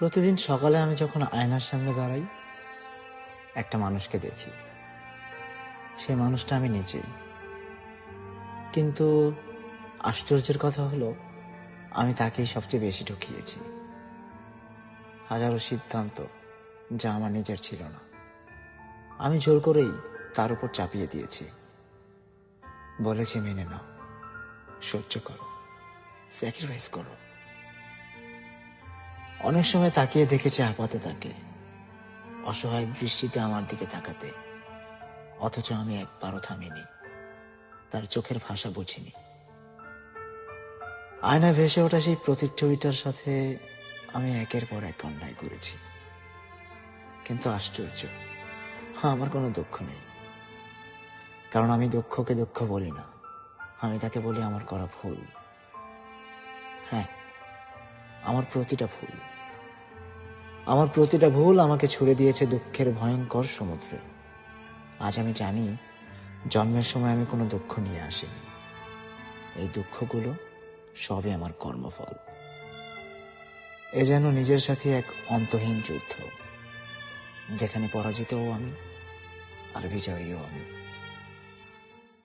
প্রতিদিন সকালে আমি যখন আয়নার সামনে দাঁড়াই, একটা মানুষকে দেখি। সেই মানুষটা আমি নিজেই। কিন্তু আশ্চর্যের কথা হলো, আমি তাকেই সবচেয়ে বেশি ঠকিয়েছি। হাজারো সিদ্ধান্ত যা আমার নিজের ছিল না, আমি জোর করেই তার উপর চাপিয়ে দিয়েছি। বলেছি মেনে নাও, সহ্য করো, স্যাক্রিফাইস করো। অনেক সময় তাকিয়ে দেখেছি আপাতে তাকে, অসহায় দৃষ্টিতে আমার দিকে তাকাতে, অথচ আমি একবারও থামিনি, তার চোখের ভাষা বুঝিনি। আয়নায় ভেসে ওঠা সেই প্রতিচ্ছবিটার সাথে আমি একের পর এক অন্যায় করেছি। কিন্তু আশ্চর্য, আমার কোনো দুঃখ নেই। কারণ আমি দুঃখকে দুঃখ বলি না, আমি তাকে বলি আমার করা ভুল। হ্যাঁ, আমার প্রতিটা ভুল। আমার প্রতিটা ভুল আমাকে ছুড়ে দিয়েছে দুঃখের ভয়ঙ্কর সমুদ্রে। আজ আমি জানি, জন্মের সময় আমি কোনো দুঃখ নিয়ে আসিনি। এই দুঃখগুলো সবই আমার কর্মফল। এ যেন নিজের সাথে এক অন্তহীন যুদ্ধ, যেখানে পরাজিতও আমি আর বিজয়ীও আমি।